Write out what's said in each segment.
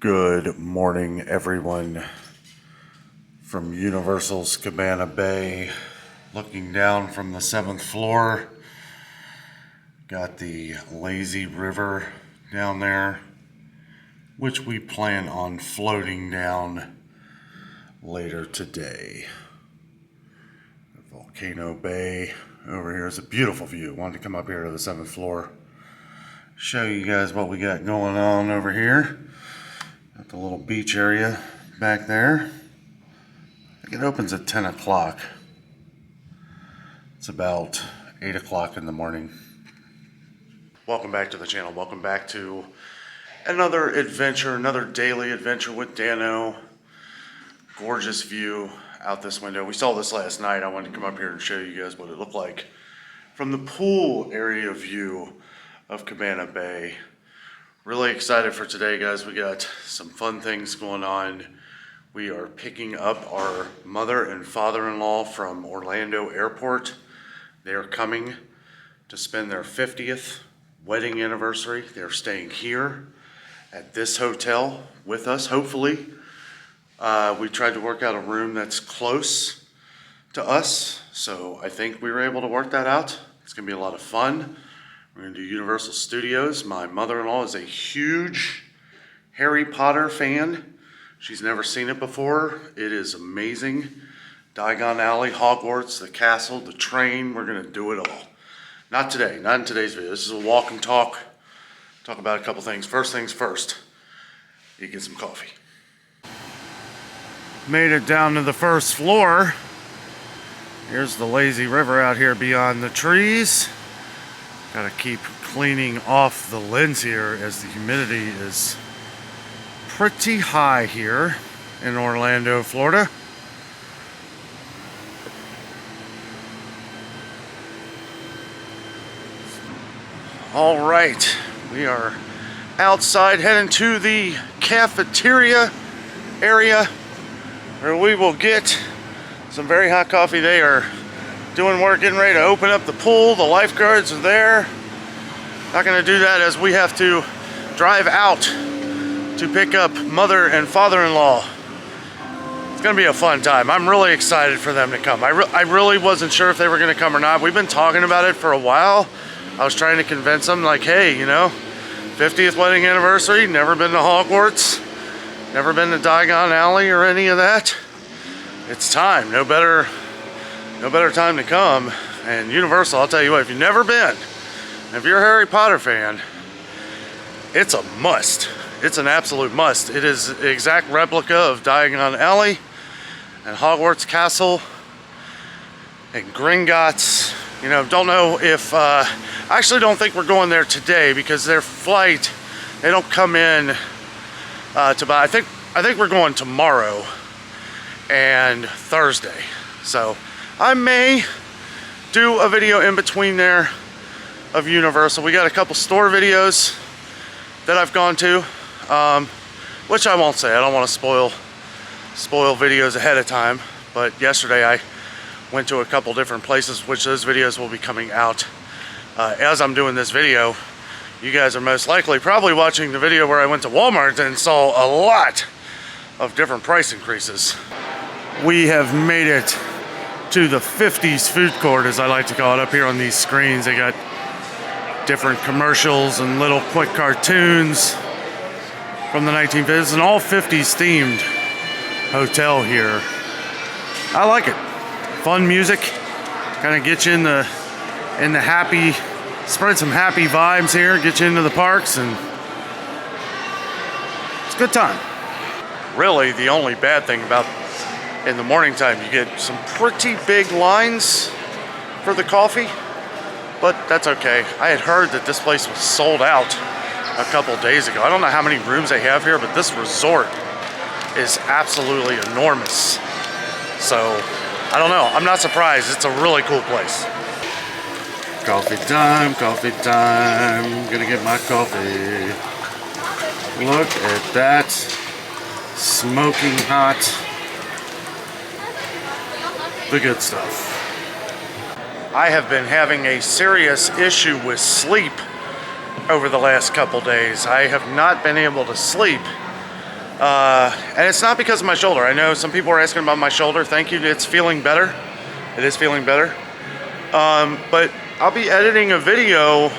Good morning, everyone, from Universal's Cabana Bay. Looking down from the 7th floor, got the lazy river down there, which we plan on floating down later today. Volcano Bay over here is a beautiful view. Wanted to come up here to the 7th floor, show you guys what we got going on over here. Got the little beach area back there. I think it opens at 10 o'clock. It's about 8 o'clock in the morning. Welcome back to the channel. Welcome back to another adventure, another daily adventure with Dano. Gorgeous view out this window. We saw this last night. I wanted to come up here and show you guys what it looked like from the pool area view of Cabana Bay. Really excited for today, guys. We got some fun things going on. We are picking up our mother and father-in-law from Orlando Airport. They are coming to spend their 50th wedding anniversary. They're staying here at this hotel with us, hopefully. We tried to work out a room that's close to us, so I think we were able to work that out. It's gonna be a lot of fun. We're gonna do Universal Studios. My mother-in-law is a huge Harry Potter fan. She's never seen it before. It is amazing. Diagon Alley, Hogwarts, the castle, the train. We're gonna do it all. Not today, not in today's video. This is a walk and talk. Talk about a couple things. First things first, you get some coffee. Made it down to the first floor. Here's the lazy river out here beyond the trees. Gotta keep cleaning off the lens here as the humidity is pretty high here in Orlando, Florida. All right, we are outside heading to the cafeteria area where we will get some very hot coffee. They are doing work, getting ready to open up the pool. The lifeguards are there. Not gonna do that as we have to drive out to pick up mother and father-in-law. It's gonna be a fun time. I'm really excited for them to come. I really wasn't sure if they were gonna come or not. We've been talking about it for a while. I was trying to convince them, like, hey, you know, 50th wedding anniversary, never been to Hogwarts, never been to Diagon Alley or any of that. It's time. No better time to come. And Universal, I'll tell you what, if you've never been, if you're a Harry Potter fan, it's a must. It's an absolute must. It is the exact replica of Diagon Alley and Hogwarts Castle and Gringotts. You know, don't know if, I actually don't think we're going there today because their flight, they don't come in to buy. I think we're going tomorrow and Thursday. So I may do a video in between there of Universal. We got a couple store videos that I've gone to, which I won't say. I don't want to spoil videos ahead of time. But yesterday I went to a couple different places, which those videos will be coming out as I'm doing this video. You guys are most likely probably watching the video where I went to Walmart and saw a lot of different price increases. We have made it to the 50s food court, as I like to call it, up here on these screens. They got different commercials and little quick cartoons from the 1950s. It's an all 50s themed hotel here. I like it. Fun music, kind of get you in the happy, spread some happy vibes here, get you into the parks, and it's a good time. Really, the only bad thing about in the morning time, you get some pretty big lines for the coffee, but that's okay. I had heard that this place was sold out a couple days ago. I don't know how many rooms they have here, but this resort is absolutely enormous. So, I don't know. I'm not surprised. It's a really cool place. Coffee time, coffee time. Gonna get my coffee. Look at that. Smoking hot. The good stuff. I have been having a serious issue with sleep over the last couple days. I have not been able to sleep And it's not because of my shoulder. I know some people are asking about my shoulder. Thank you. It's feeling better. It is feeling better. But I'll be editing a video,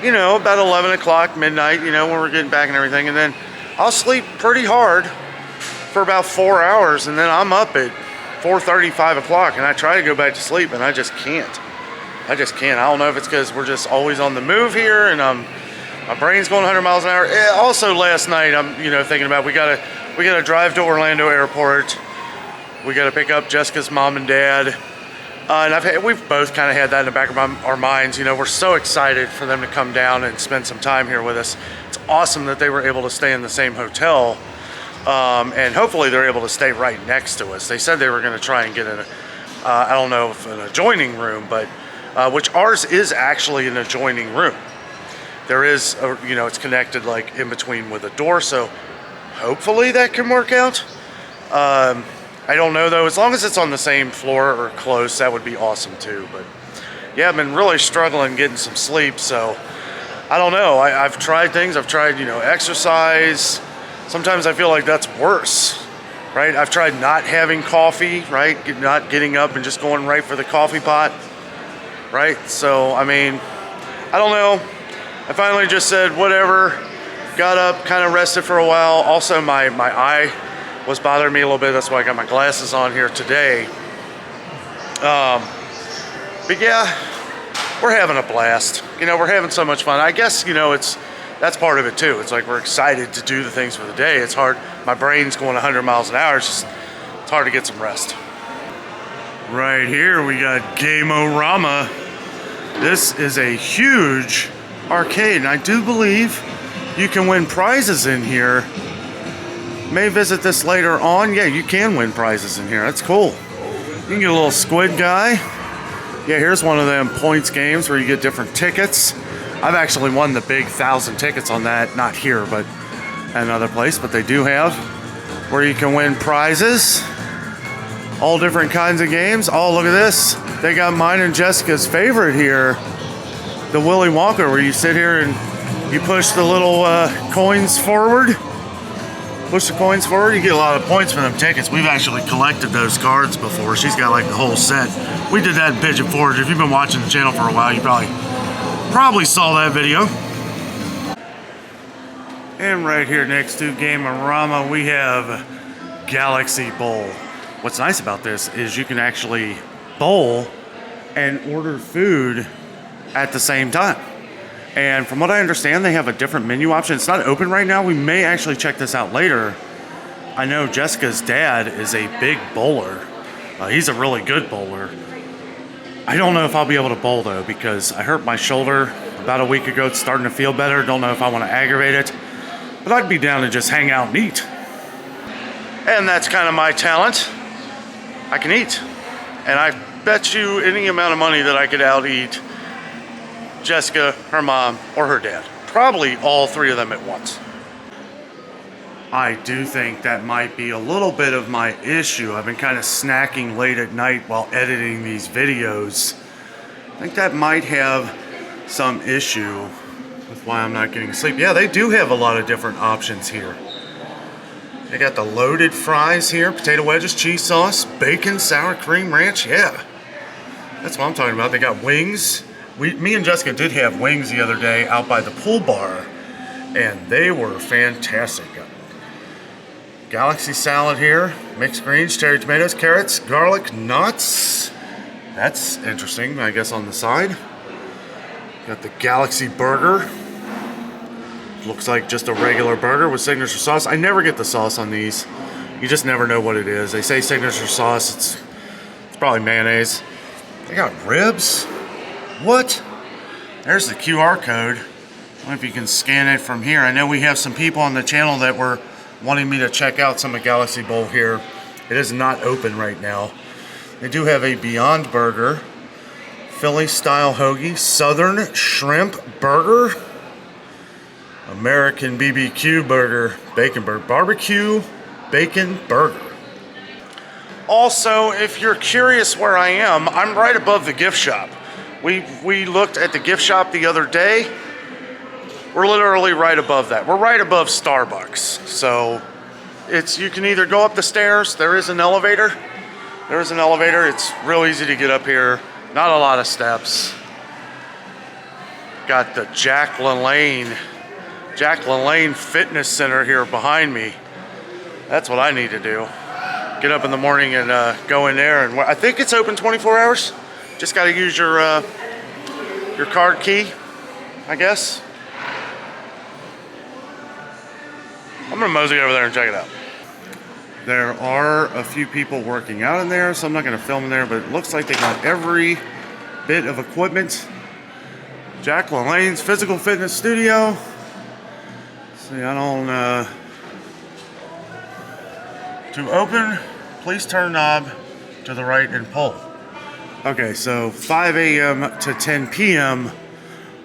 you know, about 11 o'clock, midnight, you know, when we're getting back and everything. And then I'll sleep pretty hard for about 4 hours. And then I'm up at 4:30, 5 o'clock. And I try to go back to sleep and I just can't. I don't know if it's because we're just always on the move here and my brain's going 100 miles an hour. Also last night, I'm, you know, thinking about we gotta drive to Orlando Airport. We gotta pick up Jessica's mom and dad. And we've both kind of had that in the back of our minds. You know, we're so excited for them to come down and spend some time here with us. It's awesome that they were able to stay in the same hotel. And hopefully they're able to stay right next to us. They said they were gonna try and get I don't know if an adjoining room, but which ours is actually an adjoining room. There is, you know, it's connected like in between with a door, so hopefully that can work out. I don't know though, as long as it's on the same floor or close, that would be awesome too. But yeah, I've been really struggling getting some sleep, so I don't know. I've tried things, I've tried, you know, exercise. Sometimes I feel like that's worse, right? I've tried not having coffee, right? Not getting up and just going right for the coffee pot, right? So, I mean, I don't know. I finally just said, whatever, got up, kind of rested for a while. Also, my eye was bothering me a little bit. That's why I got my glasses on here today. But yeah, we're having a blast. You know, we're having so much fun. I guess, you know, that's part of it too. It's like we're excited to do the things for the day. It's hard. My brain's going 100 miles an hour. It's hard to get some rest. Right here, we got Game-O-Rama. This is a huge arcade, and I do believe you can win prizes in here. May visit this later on. Yeah, you can win prizes in here. That's cool. You can get a little squid guy. Yeah, here's one of them points games where you get different tickets. I've actually won the big 1,000 tickets on that. Not here, but at another place. But they do have where you can win prizes. All different kinds of games. Oh, look at this. They got mine and Jessica's favorite here. The Willy Wonka, where you sit here and you push the little coins forward. Push the coins forward, you get a lot of points for them tickets. We've actually collected those cards before. She's got like the whole set. We did that in Pigeon Forge. If you've been watching the channel for a while, you probably saw that video. And right here next to Game-O-Rama, we have Galaxy Bowl. What's nice about this is you can actually bowl and order food at the same time. And from what I understand, they have a different menu option. It's not open right now. We may actually check this out later. I know Jessica's dad is a big bowler. He's a really good bowler. I don't know if I'll be able to bowl though, because I hurt my shoulder about a week ago. It's starting to feel better. Don't know if I want to aggravate it, but I'd be down to just hang out and eat. And that's kind of my talent. I can eat. And I bet you any amount of money that I could out eat Jessica, her mom, or her dad. Probably all three of them at once. I do think that might be a little bit of my issue. I've been kind of snacking late at night while editing these videos. I think that might have some issue with why I'm not getting sleep. Yeah, they do have a lot of different options here. They got the loaded fries here, potato wedges, cheese sauce, bacon, sour cream, ranch. Yeah, that's what I'm talking about. They got wings. Me and Jessica did have wings the other day out by the pool bar, and they were fantastic. Galaxy salad here, mixed greens, cherry tomatoes, carrots, garlic, nuts. That's interesting, I guess, on the side. Got the Galaxy burger. Looks like just a regular burger with signature sauce. I never get the sauce on these. You just never know what it is. They say signature sauce, it's probably mayonnaise. They got ribs. What? There's the QR code. I don't know if you can scan it from here. I know we have some people on the channel that were wanting me to check out some of Galaxy Bowl here. It is not open right now. They do have a Beyond Burger, Philly style hoagie, Southern shrimp burger, American BBQ burger, bacon burger, barbecue bacon burger. Also, if you're curious where I am, I'm right above the gift shop. We looked at the gift shop the other day. We're literally right above that. We're right above Starbucks. So you can either go up the stairs. There is an elevator. It's real easy to get up here. Not a lot of steps. Got the Jack LaLanne Fitness Center here behind me. That's what I need to do. Get up in the morning and go in there. And I think it's open 24 hours. Just got to use your card key, I guess. I'm gonna mosey over there and check it out. There are a few people working out in there, so I'm not gonna film in there, but it looks like they got every bit of equipment. Jack LaLanne's Physical Fitness Studio. See, I don't, to open, please turn knob to the right and pull. Okay, so 5 a.m. to 10 p.m.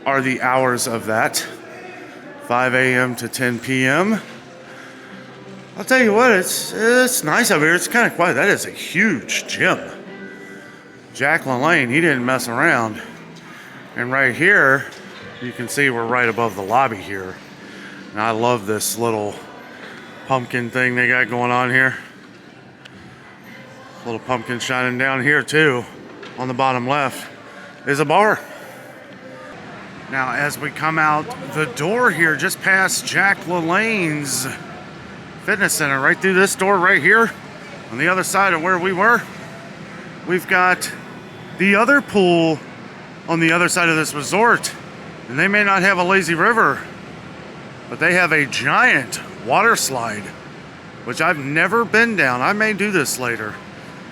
are the hours of that. 5 a.m. to 10 p.m. I'll tell you what, it's nice over here. It's kind of quiet. That is a huge gym. Jack LaLanne, he didn't mess around. And right here, you can see we're right above the lobby here. And I love this little pumpkin thing they got going on here. Little pumpkin shining down here too. On the bottom left is a bar. Now, as we come out the door here, just past Jack LaLanne's Fitness Center, right through this door right here, on the other side of where we were, we've got the other pool on the other side of this resort. And they may not have a lazy river, but they have a giant water slide, which I've never been down. I may do this later.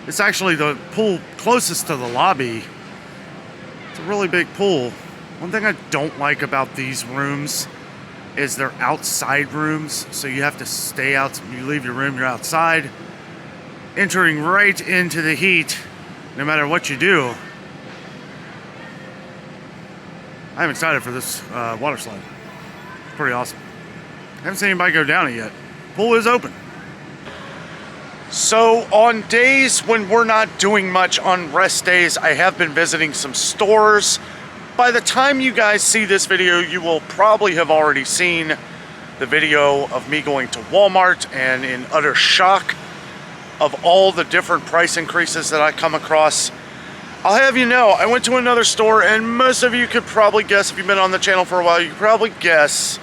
It's actually the pool closest to the lobby. It's a really big pool. One thing I don't like about these rooms is they're outside rooms, so you have to stay out. You leave your room, you're outside, entering right into the heat, no matter what you do. I'm excited for this water slide. It's pretty awesome. I haven't seen anybody go down it yet. Pool is open. So on days when we're not doing much, on rest days, I have been visiting some stores. By the time you guys see this video, you will probably have already seen the video of me going to Walmart and in utter shock of all the different price increases that I come across. I'll have you know, I went to another store, and most of you could probably guess, if you've been on the channel for a while, you could probably guess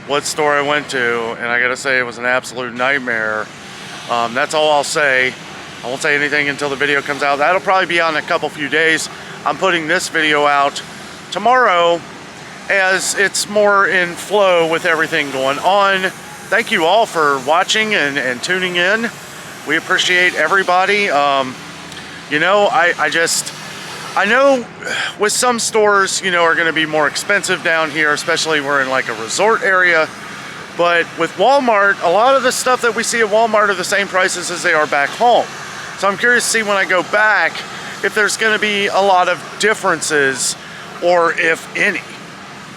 what store I went to, and I gotta say it was an absolute nightmare. That's all I'll say. I won't say anything until the video comes out. That'll probably be out in a few days. I'm putting this video out tomorrow as it's more in flow with everything going on. Thank you all for watching and tuning in. We appreciate everybody. You know, I know with some stores, you know, are going to be more expensive down here, especially we're in like a resort area. But with Walmart, a lot of the stuff that we see at Walmart are the same prices as they are back home. So I'm curious to see when I go back if there's going to be a lot of differences, or if any.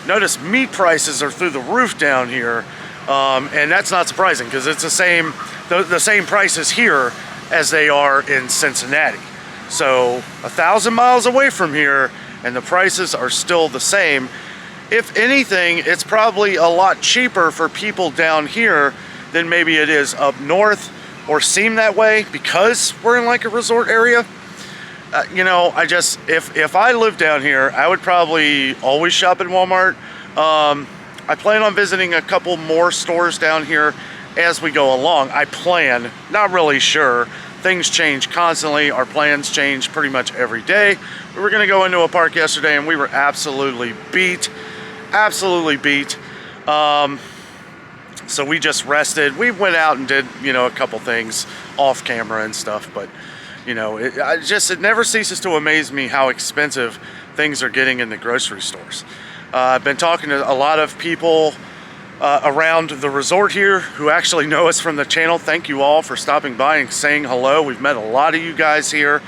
Notice meat prices are through the roof down here, and that's not surprising because it's the same prices here as they are in Cincinnati. So 1,000 miles away from here, and the prices are still the same. If anything, it's probably a lot cheaper for people down here than maybe it is up north, or seem that way because we're in like a resort area. You know, if I lived down here, I would probably always shop at Walmart. I plan on visiting a couple more stores down here as we go along. I plan, not really sure. Things change constantly. Our plans change pretty much every day. We were gonna go into a park yesterday and we were absolutely beat. So we just rested. We went out and did, you know, a couple things off camera and stuff, but you know, it never ceases to amaze me how expensive things are getting in the grocery stores. I've been talking to a lot of people around the resort here who actually know us from the channel. Thank you all for stopping by and saying hello. We've met a lot of you guys here.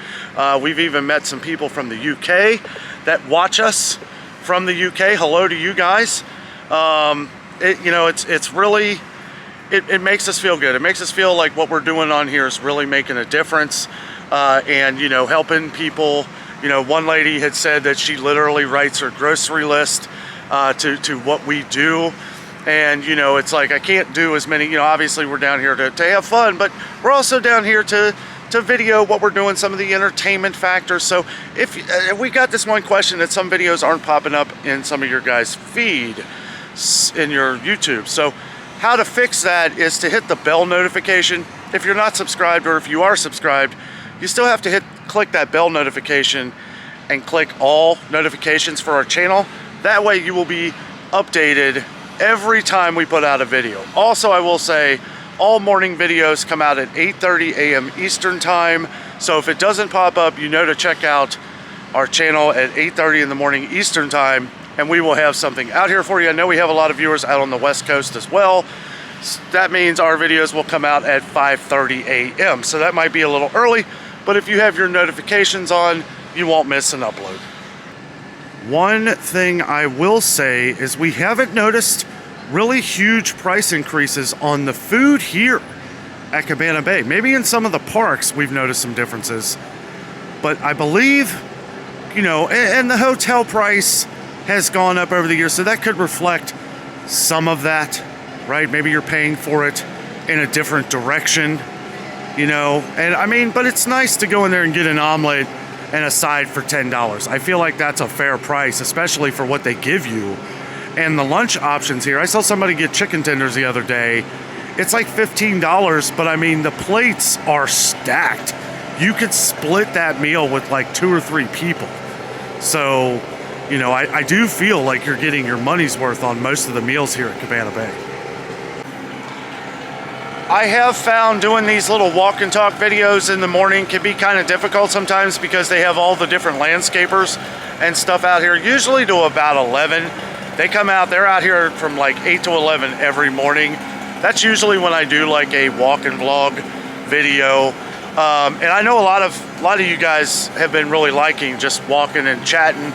We've even met some people from the UK that watch us from the UK. Hello to you guys. You know, it's really, it makes us feel good. It makes us feel like what we're doing on here is really making a difference, and, you know, helping people. You know, one lady had said that she literally writes her grocery list to what we do. And, you know, it's like I can't do as many, you know, obviously we're down here to have fun, but we're also down here to video what we're doing, some of the entertainment factors. So if we got this one question that some videos aren't popping up in some of your guys' feed in your YouTube. So how to fix that is to hit the bell notification. If you're not subscribed, or if you are subscribed, you still have to click that bell notification and click all notifications for our channel. That way you will be updated every time we put out a video. Also, I will say all morning videos come out at 8:30 a.m. Eastern time. So if it doesn't pop up, you know to check out our channel at 8:30 in the morning Eastern time, and we will have something out here for you. I know we have a lot of viewers out on the West Coast as well. That means our videos will come out at 5:30 a.m. So that might be a little early, but if you have your notifications on, you won't miss an upload. One thing I will say is we haven't noticed really huge price increases on the food here at Cabana Bay. Maybe in some of the parks we've noticed some differences, but I believe, you know, and the hotel price has gone up over the years, so that could reflect some of that, right? Maybe you're paying for it in a different direction, you know, and I mean, but it's nice to go in there and get an omelet and a side for $10. I feel like that's a fair price, especially for what they give you. And the lunch options here, I saw somebody get chicken tenders the other day. It's like $15, but I mean, the plates are stacked. You could split that meal with like 2 or 3 people. So, you know, I do feel like you're getting your money's worth on most of the meals here at Cabana Bay. I have found doing these little walk and talk videos in the morning can be kind of difficult sometimes because they have all the different landscapers and stuff out here, usually to about 11. They come out, they're out here from like 8 to 11 every morning. That's usually when I do like a walk and vlog video. And I know a lot of you guys have been really liking just walking and chatting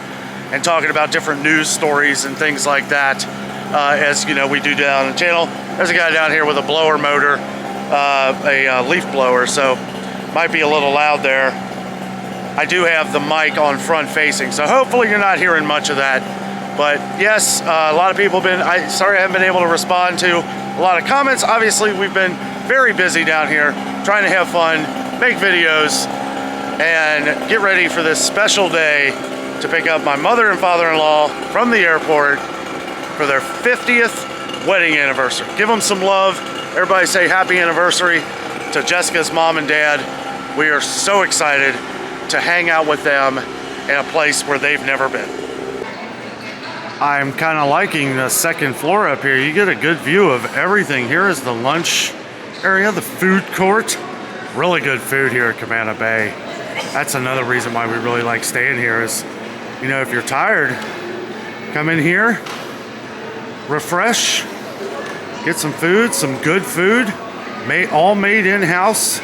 and talking about different news stories and things like that. As you know, we do down on the channel. There's a guy down here with a blower motor, a leaf blower, so might be a little loud there. I do have the mic on front facing, so hopefully you're not hearing much of that. But yes, a lot of people have been, sorry I haven't been able to respond to a lot of comments. Obviously, we've been very busy down here trying to have fun, make videos, and get ready for this special day to pick up my mother and father-in-law from the airport for their 50th wedding anniversary. Give them some love. Everybody say happy anniversary to Jessica's mom and dad. We are so excited to hang out with them in a place where they've never been. I'm kind of liking the second floor up here. You get a good view of everything. Here is the lunch area, the food court. Really good food here at Cabana Bay. That's another reason why we really like staying here is, you know, if you're tired, come in here, refresh, get some food, some good food, all made in-house.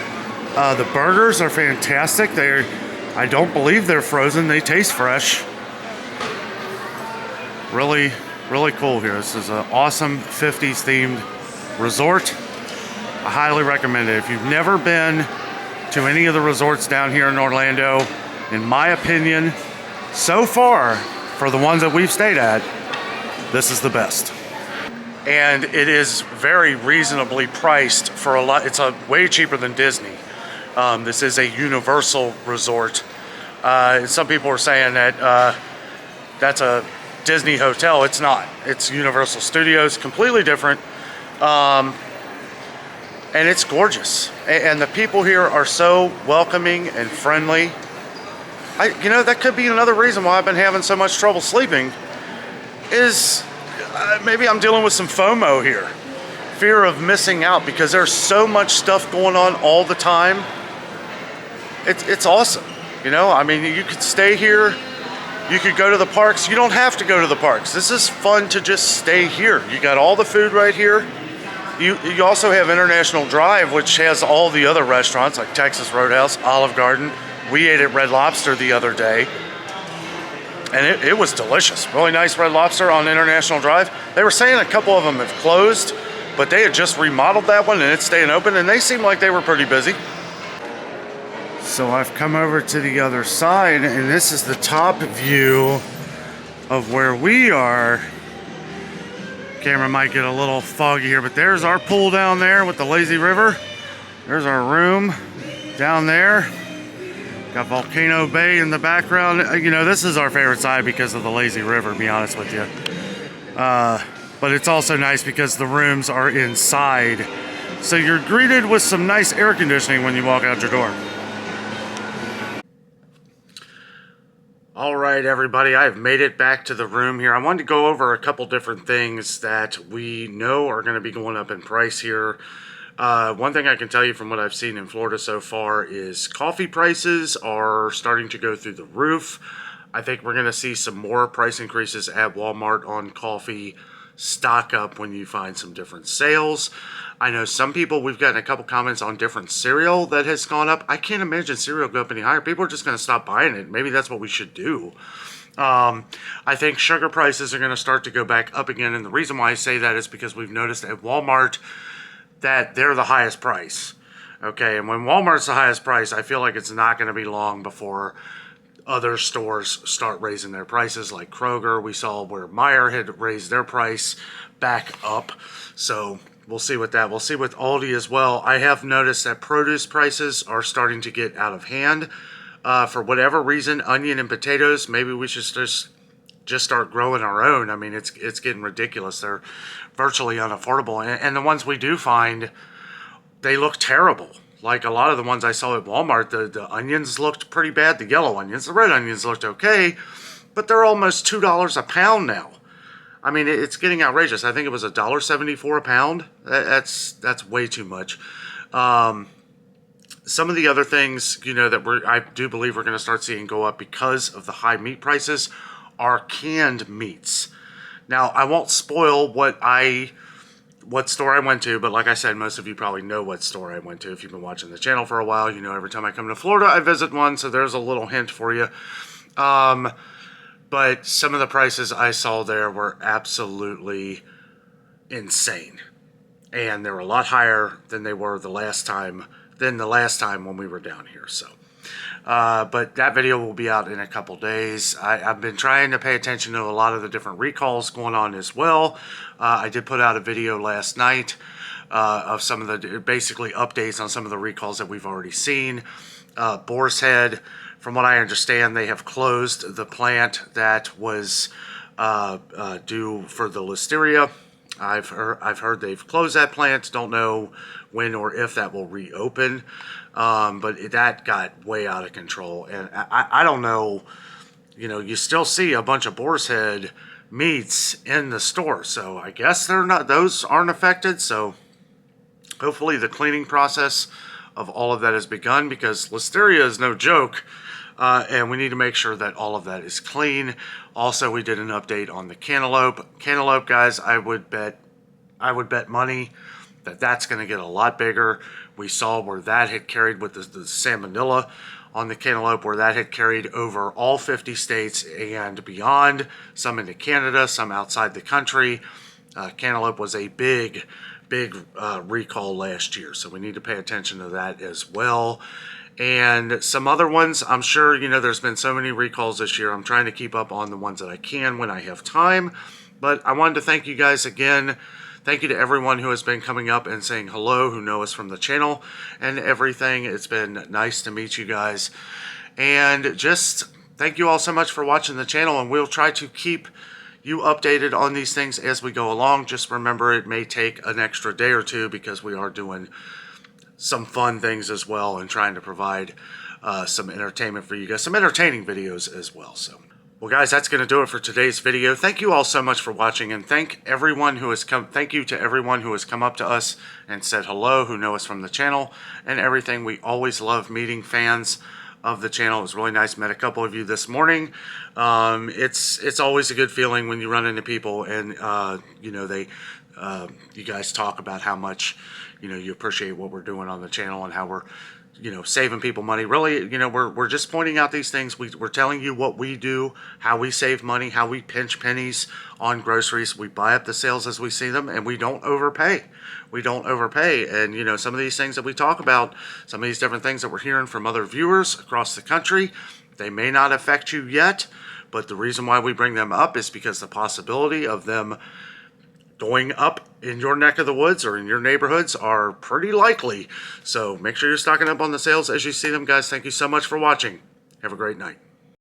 The burgers are fantastic. I don't believe they're frozen. They taste fresh. Really, really cool here. This is an awesome 50s themed resort. I highly recommend it. If you've never been to any of the resorts down here in Orlando, in my opinion, so far, for the ones that we've stayed at, this is the best. And it is very reasonably priced for a lot. It's way cheaper than Disney. This is a Universal resort. Some people are saying that that's a Disney hotel. It's not. It's Universal Studios, completely different. And it's gorgeous. And the people here are so welcoming and friendly. You know, that could be another reason why I've been having so much trouble sleeping is maybe I'm dealing with some FOMO here. Fear of missing out because there's so much stuff going on all the time. It's awesome. You know, I mean, you could stay here. You could go to the parks. You don't have to go to the parks. This is fun to just stay here. You got all the food right here. You also have International Drive, which has all the other restaurants like Texas Roadhouse, Olive Garden. We ate at Red Lobster the other day, and it was delicious. Really nice Red Lobster on International Drive. They were saying a couple of them have closed, but they had just remodeled that one and it's staying open, and they seemed like they were pretty busy. So I've come over to the other side, and this is the top view of where we are camera might get a little foggy here, but there's our pool down there with the lazy river. There's our room down there. Got Volcano Bay in the background. You know, this is our favorite side because of the lazy river, to be honest with you. But it's also nice because the rooms are inside. So you're greeted with some nice air conditioning when you walk out your door. All right, everybody, I've made it back to the room here. I wanted to go over a couple different things that we know are going to be going up in price here. One thing I can tell you from what I've seen in Florida so far is coffee prices are starting to go through the roof. I think we're going to see some more price increases at Walmart on coffee. Stock up when you find some different sales. I know some people, we've gotten a couple comments on different cereal that has gone up. I can't imagine cereal go up any higher. People are just going to stop buying it. Maybe that's what we should do. I think sugar prices are going to start to go back up again. And the reason why I say that is because we've noticed at Walmart that they're the highest price. Okay, and when Walmart's the highest price, I feel like it's not going to be long before other stores start raising their prices, like Kroger. We saw where Meijer had raised their price back up. So we'll see with that. We'll see with Aldi as well. I have noticed that produce prices are starting to get out of hand. For whatever reason, onion and potatoes, maybe we should just start growing our own. I mean, it's getting ridiculous. They're virtually unaffordable. And the ones we do find, they look terrible. Like a lot of the ones I saw at Walmart, the onions looked pretty bad. The yellow onions, the red onions looked okay, but they're almost $2 a pound now. I mean, it's getting outrageous. I think it was $1.74 a pound. That's way too much. Some of the other things, you know, that I do believe we're going to start seeing go up because of the high meat prices are canned meats. Now, I won't spoil what store I went to, but like I said, most of you probably know what store I went to. If you've been watching the channel for a while, you know every time I come to Florida, I visit one, so there's a little hint for you. But some of the prices I saw there were absolutely insane. And they were a lot higher than they were the last time when we were down here. So, but that video will be out in a couple days. I've been trying to pay attention to a lot of the different recalls going on as well. I did put out a video last night of some of the basically updates on some of the recalls that we've already seen. Boar's Head, from what I understand, they have closed the plant that was due for the listeria. I've heard they've closed that plant. Don't know when or if that will reopen. But that got way out of control. And I don't know, you know, you still see a bunch of Boar's Head meats in the store. So I guess those aren't affected. So hopefully the cleaning process of all of that has begun, because listeria is no joke. And we need to make sure that all of that is clean. Also, we did an update on the cantaloupe. Cantaloupe, guys, I would bet money that that's going to get a lot bigger. We saw where that had carried with the salmonella on the cantaloupe, where that had carried over all 50 states and beyond, some into Canada, some outside the country. Cantaloupe was a big recall last year, so we need to pay attention to that as well. And some other ones, I'm sure, you know, there's been so many recalls this year. I'm trying to keep up on the ones that I can when I have time. But I wanted to thank you guys again. Thank you to everyone who has been coming up and saying hello, who know us from the channel and everything. It's been nice to meet you guys. And just thank you all so much for watching the channel, and we'll try to keep you updated on these things as we go along. Just remember, it may take an extra day or two because we are doing some fun things as well and trying to provide some entertainment for you guys, some entertaining videos as well. So, well, guys, that's going to do it for today's video. Thank you all so much for watching, and thank you to everyone who has come up to us and said hello, who know us from the channel and everything. We always love meeting fans of the channel. It was really nice. Met a couple of you this morning. It's always a good feeling when you run into people and you know, you guys talk about how much, you know, you appreciate what we're doing on the channel and how we're, you know, saving people money. Really, you know, we're just pointing out these things. We're telling you what we do, how we save money, how we pinch pennies on groceries. We buy up the sales as we see them, and we don't overpay. We don't overpay. And, you know, some of these things that we talk about, some of these different things that we're hearing from other viewers across the country, they may not affect you yet, but the reason why we bring them up is because the possibility of them going up in your neck of the woods or in your neighborhoods are pretty likely. So make sure you're stocking up on the sales as you see them, guys. Thank you so much for watching. Have a great night.